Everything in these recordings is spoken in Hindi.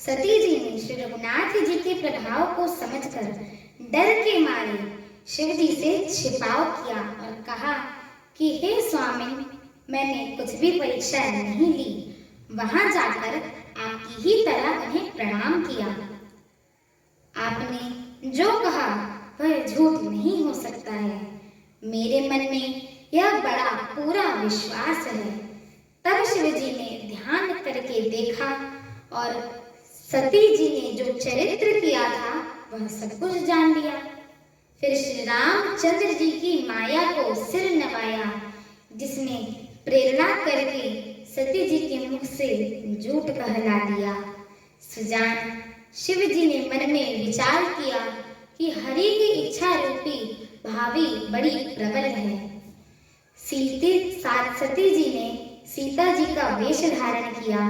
सती जी ने श्री रघुनाथ जी के प्रभाव को समझकर डर के मारे शिव जी से छिपाव किया और कहा कि हे स्वामी, मैंने कुछ भी परीक्षा नहीं ली, वहां जाकर आपकी ही तरह उन्हें प्रणाम किया। आपने जो कहा वह झूठ नहीं हो सकता है। मेरे मन में यह बड़ा पूरा विश्वास है। तब शिव जी ने ध्यान करके देखा और सती जी ने जो चरित्र किया था वह सब कुछ जान लिया। फिर श्री रामचंद्र जी की माया को सिर नवाया, जिसने प्रेरणा करके सती जी के मुख से झूठ कहला दिया। सुजान शिव जी ने मन में विचार किया कि हरि की इच्छा रूपी भावी बड़ी प्रबल है। सती जी ने सीता जी का वेश धारण किया।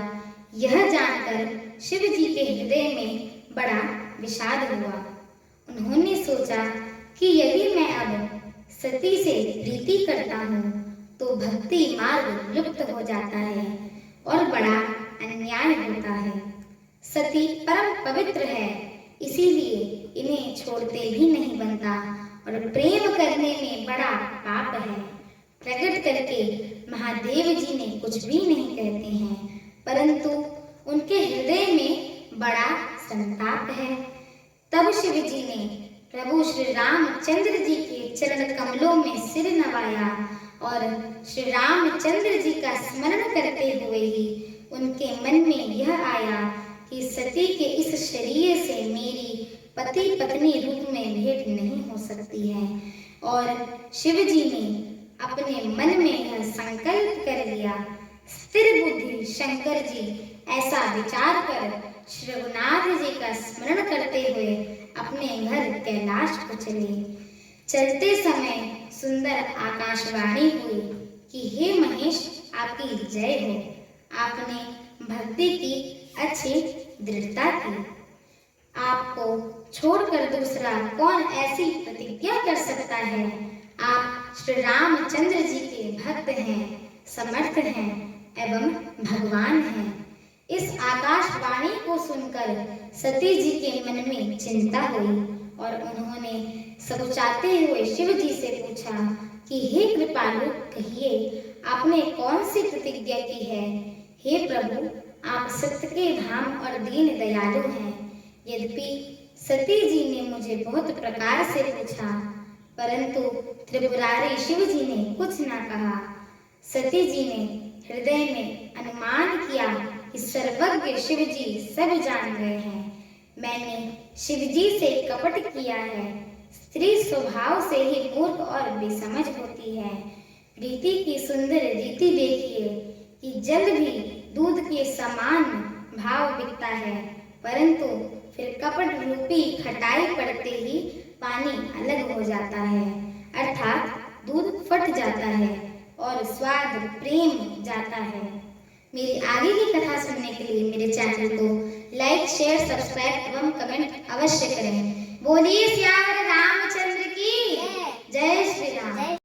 यह जानकर शिव जी के हृदय में बड़ा विषाद हुआ। उन्होंने सोचा कि यदि मैं अब सती से प्रीति करता हूँ तो भक्ति मार्ग लुप्त हो जाता है और बड़ा अन्याय होता है। सती परम पवित्र है, इसीलिए इन्हें छोड़ते भी नहीं बनता और प्रेम करने में बड़ा पाप है। प्रकट करके महादेव जी ने कुछ भी नहीं कहते हैं, परंतु उनके हृदय में बड़ा संताप है। तब शिव जी ने प्रभु श्री रामचंद्र जी के चरण कमलों में सिर नवाया और श्री रामचंद्र जी का स्मरण करते हुए ही उनके मन में यह आया कि सती के इस शरीर से मेरी पति पत्नी रूप में भेंट नहीं हो सकती है। और शिव जी ने अपने मन में यह संकल्प कर लिया। स्थिर बुद्धि शंकर जी ऐसा विचार कर श्री रघुनाथ जी का स्मरण करते हुए अपने घर कैलाश को चले। चलते समय सुंदर आकाशवाणी हुई कि हे महेश, आपकी जय हो। आपने भक्ति की अच्छी दृढ़ता की। आपको छोड़कर दूसरा कौन ऐसी प्रतिज्ञा कर सकता है। आप श्री रामचंद्र जी के भक्त हैं, समर्थ हैं एवं भगवान हैं। इस आकाशवाणी को सुनकर सती जी के मन में चिंता हुई और उन्होंने सकुचाते हुए शिव जी से पूछा कि हे कृपालु, कहिए आपने कौन सी प्रतिज्ञा की है। हे प्रभु, आप सत्य के धाम और दीन दयालु हैं। यद्यपि सती जी ने मुझे बहुत प्रकार से पूछा, परंतु त्रिपुरारी शिव जी ने कुछ न कहा। सती जी ने हृदय में अनुमान किया कि सर्वज्ञ शिव जी सब जान गए हैं। मैंने शिव जी से कपट किया है। स्त्री स्वभाव से ही मूर्ख और बेसमझ होती है। प्रीति की सुंदर रीति देखिए कि जल भी दूध के समान भाव बिकता है, परंतु फिर कपट रूपी खटाई पड़ते ही पानी अलग हो जाता है, अर्थात दूध फट जाता है और स्वाद प्रेम जाता है। मेरी आगे की कथा सुनने के लिए मेरे चैनल को लाइक, शेयर, सब्सक्राइब एवं कमेंट अवश्य करें। बोलिए सियावर रामचंद्र की जय श्री राम।